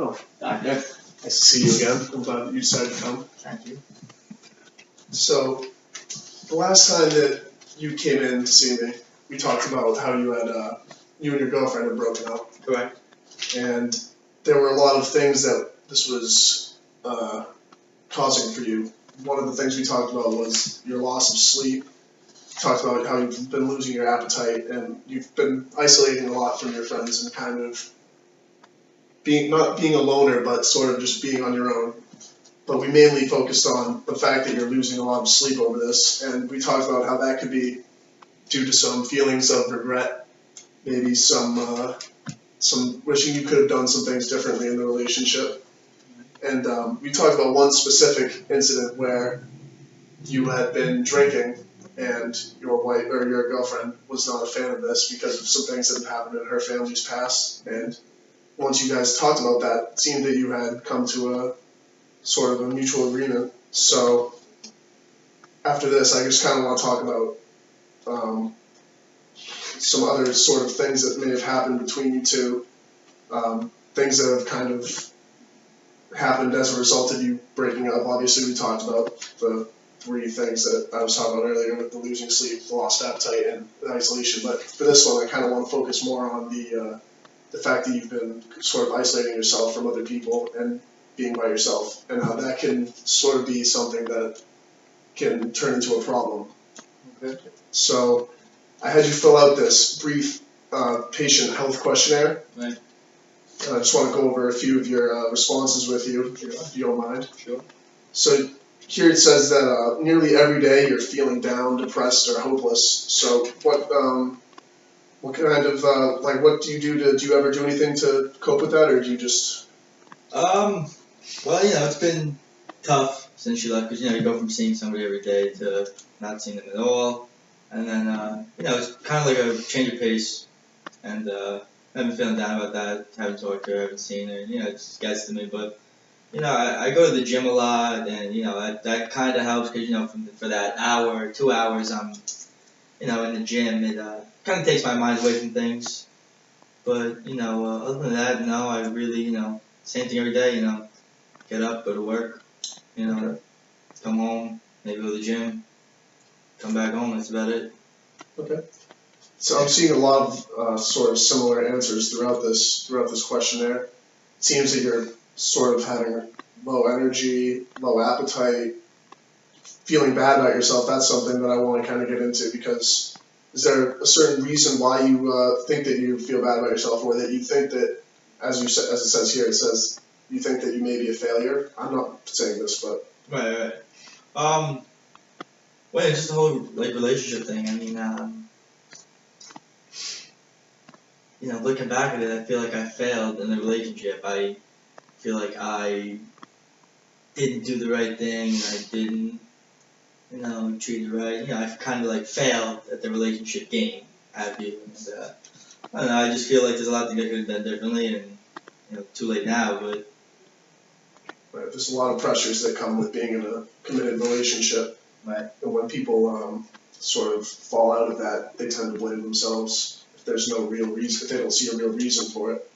Oh, Doctor. Nice to see you again. I'm glad that you decided to come. Thank you. So, the last time that you came in to see me, we talked about how you and your girlfriend had broken up. Correct. And there were a lot of things that this was causing for you. One of the things we talked about was your loss of sleep. We talked about how you've been losing your appetite and you've been isolating a lot from your friends and kind of not being a loner, but sort of just being on your own. But we mainly focused on the fact that you're losing a lot of sleep over this, and we talked about how that could be due to some feelings of regret, maybe some wishing you could have done some things differently in the relationship. And we talked about one specific incident where you had been drinking and your wife or your girlfriend was not a fan of this because of some things that had happened in her family's past. And once you guys talked about that, it seemed that you had come to a sort of a mutual agreement. So after this, I just kind of want to talk about some other sort of things that may have happened between you two, things that have kind of happened as a result of you breaking up. Obviously, we talked about the three things that I was talking about earlier with the losing sleep, the lost appetite, and the isolation. But for this one, I kind of want to focus more on the fact that you've been sort of isolating yourself from other people and being by yourself, and how that can sort of be something that can turn into a problem. Okay. So I had you fill out this brief patient health questionnaire. Right. And I just want to go over a few of your responses with you, if you don't mind. Sure. So here it says that nearly every day you're feeling down, depressed, or hopeless. So what kind of what do you do? Do you ever do anything to cope with that, or do you just? Well, it's been tough since you left because you go from seeing somebody every day to not seeing them at all, and then it's kind of like a change of pace, and I've been feeling down about that. Haven't talked to her, haven't seen her, and it just gets to me. But I go to the gym a lot, and that kind of helps because for that hour, 2 hours, I'm in the gym. It kind of takes my mind away from things. But other than that, no, I really same thing every day. Get up, go to work, come home, maybe go to the gym, come back home. That's about it. Okay. So I'm seeing a lot of sort of similar answers throughout this questionnaire. It seems that you're sort of having low energy, low appetite, feeling bad about yourself. That's something that I want to kind of get into because is there a certain reason why you think that you feel bad about yourself, or that you think that, as it says here, it says you think that you may be a failure? I'm not saying this, but Right. Well, just the whole relationship thing. I mean, looking back at it, I feel like I failed in the relationship. I feel like I didn't do the right thing. I didn't, treat it right. I kind of failed at the relationship game. Have you? And, I don't know. I just feel like there's a lot of things I could have done differently, and too late now. But right, there's a lot of pressures that come with being in a committed relationship. Right. And when people sort of fall out of that, they tend to blame themselves if there's no real reason, if they don't see a real reason for it.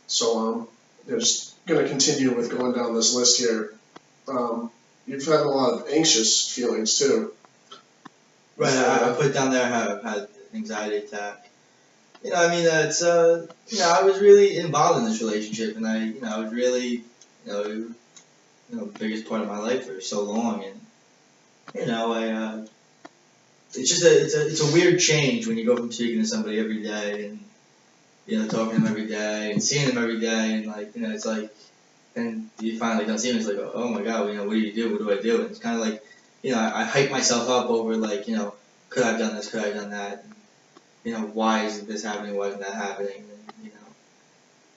So they're just going to continue with going down this list here. You've had a lot of anxious feelings too. Right, I put down there how I've had an anxiety attack. It's I was really involved in this relationship, and I was really, the biggest part of my life for so long, and it's just it's a weird change when you go from speaking to somebody every day and talking to them every day and seeing them every day, and it's like, and you finally don't see them, it's like, oh my god, what do you do? What do I do? And it's kind of like, I hype myself up over could I have done this? Could I have done that? And, why isn't this happening? Why isn't that happening? And,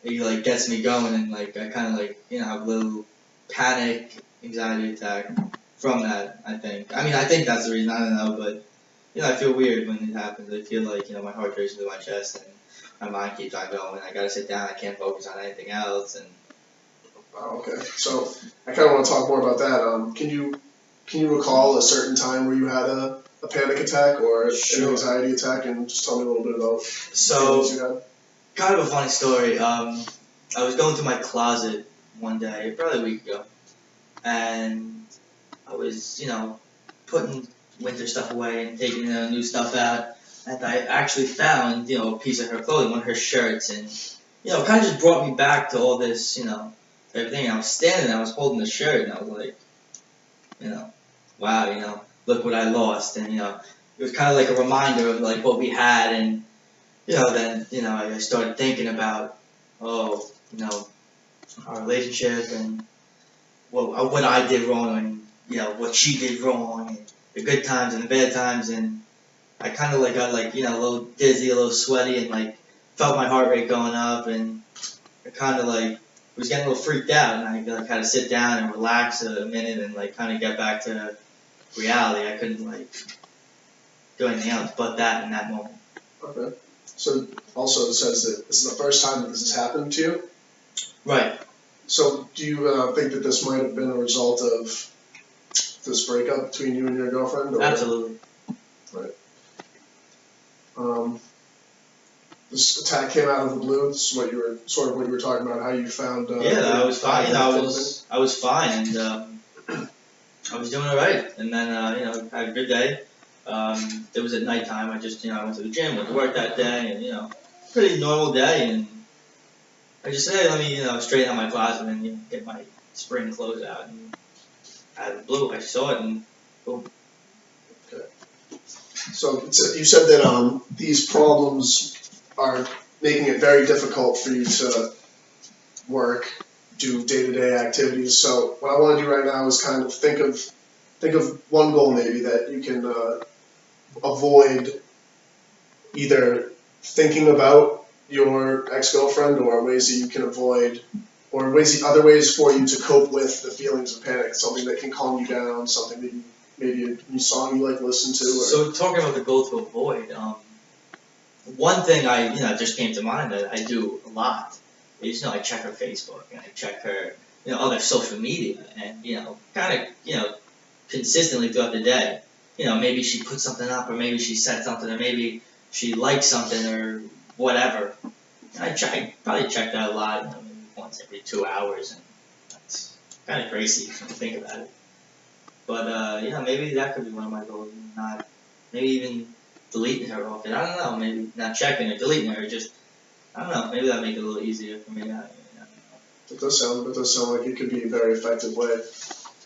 it gets me going, and I kind of have a little panic, anxiety attack from that. I think. I think that's the reason. I don't know, but I feel weird when it happens. I feel like my heart races through my chest, and my mind keeps on going. I gotta sit down. I can't focus on anything else, and. Oh, okay. So I kind of want to talk more about that. Can you recall a certain time where you had a panic attack or an anxiety attack, and just tell me a little bit about So, you had? kind of a funny story. I was going through my closet one day, probably a week ago, and I was, putting winter stuff away and taking new stuff out, and I actually found, a piece of her clothing, one of her shirts, and, it kind of just brought me back to all this, everything. I was standing there, I was holding the shirt, and I was like, wow, look what I lost, and, it was kind of like a reminder of, like, what we had, and, then, I started thinking about, oh, our relationship, and what I did wrong, and, what she did wrong, and the good times and the bad times, and I kind of, like, got, like, a little dizzy, a little sweaty, and, like, felt my heart rate going up, and I kind of, like, was getting a little freaked out, and I, like, had to sit down and relax a minute, and, like, kind of get back to reality. I couldn't, like, do anything else but that in that moment. Okay. So also it says that this is the first time that this has happened to you? Right. So do you think that this might have been a result of this breakup between you and your girlfriend? Or? Absolutely. Right. This attack came out of the blue. This is what you were talking about. How you found? I was fine. I was fine, and I was doing all right. And then had a good day. It was at nighttime. I just I went to the gym, went to work that day, and pretty normal day. And I just said, hey, let me straighten out my closet and get my spring clothes out. And out of the blue, I saw it, and boom. Okay. So you said that these problems are making it very difficult for you to work, do day-to-day activities. So what I want to do right now is kind of think of one goal maybe that you can avoid either thinking about your ex-girlfriend, or ways that you can avoid, or other ways for you to cope with the feelings of panic. Something that can calm you down, something that you, maybe a new song you like to listen to. Or... So talking about the goal to avoid, one thing just came to mind that I do a lot is I check her Facebook and I check her other social media, and kind of consistently throughout the day. Maybe she put something up, or maybe she said something, or maybe she liked something, or whatever. I probably check that a lot, maybe once every 2 hours, and that's kind of crazy when you think about it. But maybe that could be one of my goals. Not maybe even deleting her off it. I don't know. Maybe not checking her, deleting her. Just I don't know. Maybe that'd make it a little easier for me. It does sound like it could be a very effective way,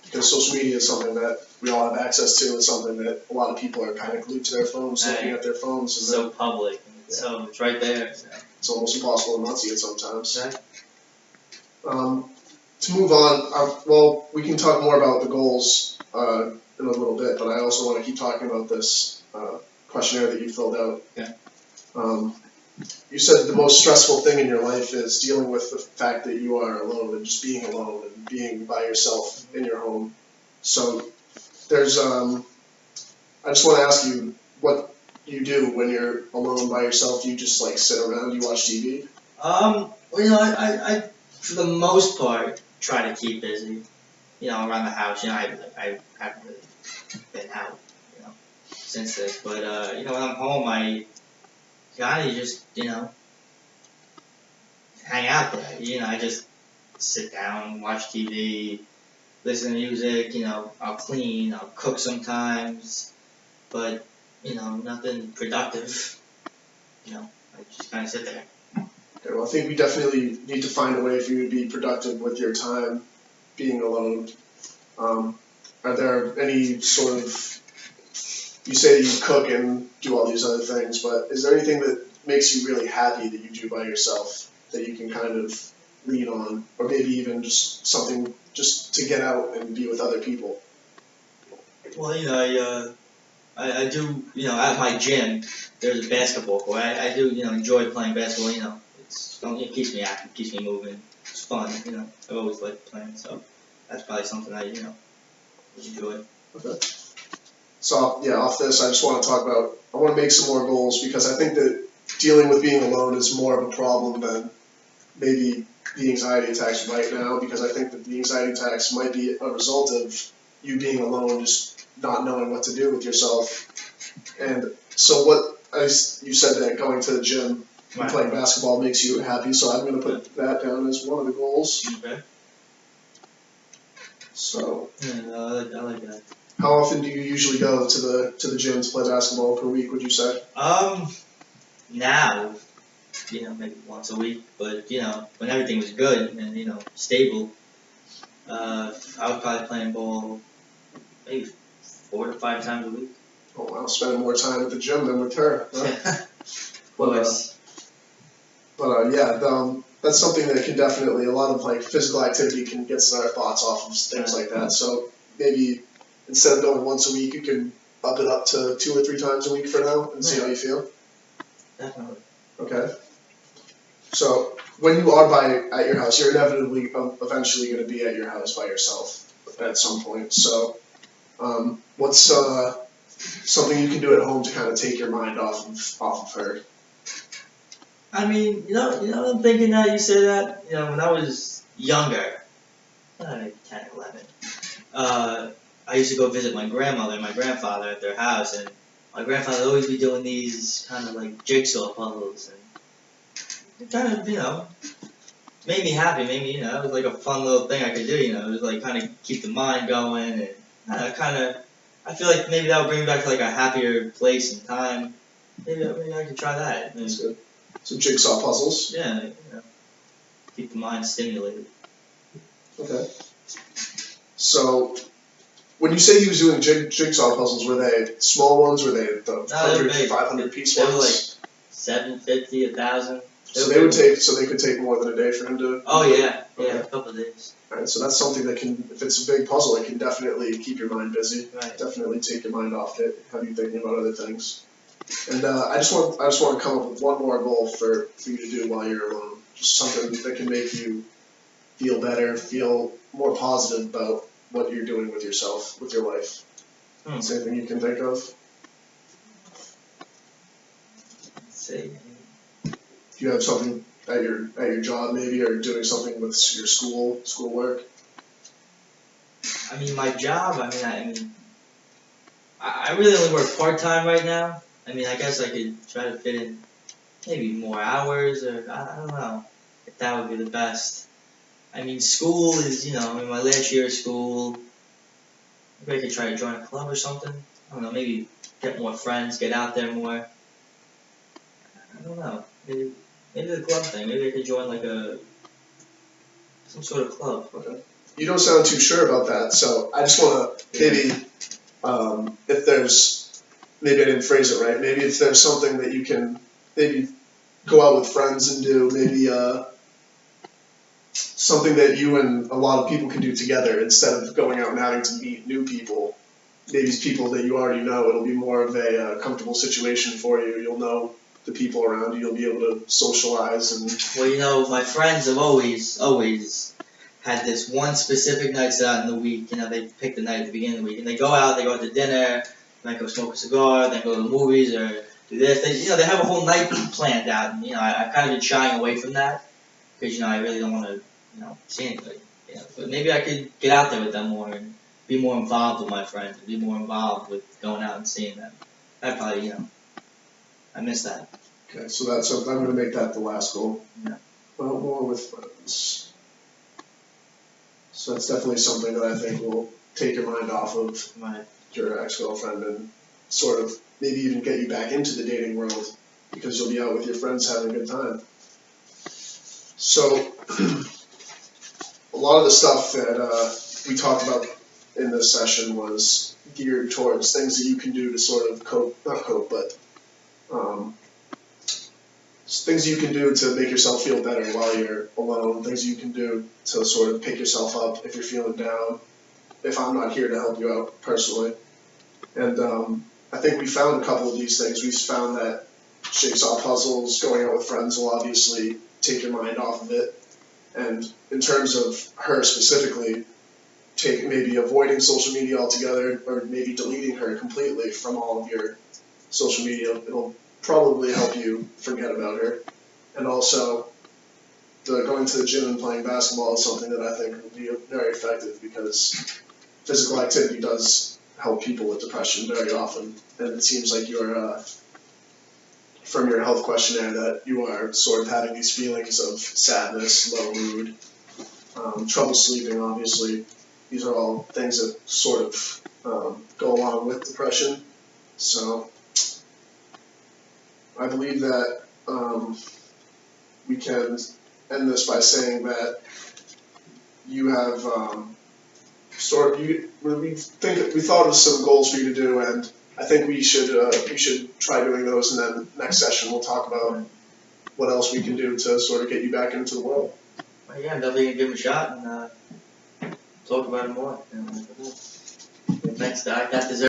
because social media is something that we all have access to, and something that a lot of people are kind of glued to their phones, looking at their phones. It's so public, and so it's right there. So. It's almost impossible to not see it sometimes. Right. To move on, well, we can talk more about the goals in a little bit, but I also want to keep talking about this questionnaire that you filled out. Okay. You said the most stressful thing in your life is dealing with the fact that you are alone, and just being alone and being by yourself in your home. So there's, I just want to ask you what you do when you're alone by yourself. Do you just like sit around, you watch TV? Well, I for the most part try to keep busy. Around the house. I haven't really been out, since this. But when I'm home, I kind of just hang out there. I just sit down, watch TV, listen to music. I'll clean, I'll cook sometimes, but nothing productive. I just kind of sit there. Okay, well, I think we definitely need to find a way for you to be productive with your time being alone. Are there any sort of, you say that you cook and do all these other things, but is there anything that makes you really happy that you do by yourself that you can kind of lean on, or maybe even just something just to get out and be with other people? Well, I do, at my gym, there's a basketball court. I do, enjoy playing basketball. It keeps me active, keeps me moving. It's fun, I've always liked playing, so that's probably something I, enjoy. Okay. So, yeah, off this, I just want to talk about, I want to make some more goals, because I think that dealing with being alone is more of a problem than maybe the anxiety attacks right now, because I think that the anxiety attacks might be a result of you being alone, just not knowing what to do with yourself. And so you said that going to the gym Right. playing basketball makes you happy, so I'm going to put that down as one of the goals. Okay. So, Yeah, no, I like that. how often do you usually go to the gym to play basketball per week, would you say? Now, maybe once a week, but, when everything was good and, stable, I was probably playing ball maybe 4 to 5 times a week. Oh, wow, spending more time at the gym than with her. Huh? Of course. That's something that can definitely, a lot of like physical activity can get our thoughts off of things like that. So maybe instead of going once a week, you can up it up to 2 or 3 times a week for now and see how you feel. Definitely. Okay. So when you are at your house, you're inevitably eventually going to be at your house by yourself at some point. So what's something you can do at home to kind of take your mind off of her? I mean, I'm thinking that you say that, when I was younger, maybe 10, 11, I used to go visit my grandmother and my grandfather at their house, and my grandfather would always be doing these kind of like jigsaw puzzles, and it kind of, made me happy, made me, it was like a fun little thing I could do, it was like kind of keep the mind going, and I feel like maybe that would bring me back to like a happier place and time. Maybe I could try that. That's good. Some jigsaw puzzles. Yeah, keep the mind stimulated. Okay. So, when you say he was doing jigsaw puzzles, were they small ones? Were they the 100 to 500 piece they ones? They were like 750, 1,000. So they could take more than a day for him to. Oh yeah, okay. A couple of days. All right, so that's something that can, if it's a big puzzle, it can definitely keep your mind busy. Right. Definitely take your mind off it, have you thinking about other things. And I just want to come up with one more goal for you to do while you're alone. Just something that can make you feel better, feel more positive about what you're doing with yourself, with your life. Is there anything you can think of? Let's see. Do you have something at your job maybe, or doing something with your schoolwork? I mean, my job. I really only work part-time right now. I mean, I guess I could try to fit in maybe more hours, or I don't know if that would be the best. I mean, school is, my last year of school. Maybe I could try to join a club or something. I don't know, maybe get more friends, get out there more. I don't know, maybe the club thing. Maybe I could join like some sort of club. Okay. You don't sound too sure about that, so I just want to maybe, if there's, maybe I didn't phrase it right, maybe if there's something that you can maybe go out with friends and do, maybe something that you and a lot of people can do together instead of going out and having to meet new people. Maybe it's people that you already know. It'll be more of a comfortable situation for you. You'll know the people around you. You'll be able to socialize and. Well, my friends have always had this one specific night set out in the week. They pick the night at the beginning of the week, and they go out to dinner, might go smoke a cigar, then go to the movies or do this. They have a whole night planned out, and I've kind of been shying away from that because I really don't want to see anybody. But maybe I could get out there with them more and be more involved with my friends and be more involved with going out and seeing them. That probably I miss that. Okay, so I'm going to make that the last goal. Yeah. Well, more with friends. So that's definitely something that I think will take your mind off of your ex-girlfriend and sort of maybe even get you back into the dating world because you'll be out with your friends having a good time. So a lot of the stuff that we talked about in this session was geared towards things that you can do to sort of things you can do to make yourself feel better while you're alone, things you can do to sort of pick yourself up if you're feeling down, if I'm not here to help you out personally. And I think we found a couple of these things. We found that jigsaw puzzles, going out with friends will obviously take your mind off of it. And in terms of her specifically, maybe avoiding social media altogether or maybe deleting her completely from all of your social media. It'll probably help you forget about her. And also, going to the gym and playing basketball is something that I think will be very effective because physical activity does help people with depression very often. And it seems like you're from your health questionnaire that you are sort of having these feelings of sadness, low mood, trouble sleeping, obviously. These are all things that sort of go along with depression. So I believe that we can end this by saying that you have we thought of some goals for you to do, and I think we should try doing those, and then next session we'll talk about what else we can do to sort of get you back into the world. Well, yeah, I'm definitely gonna give him a shot and talk about it more. Thanks, Doc. That deserves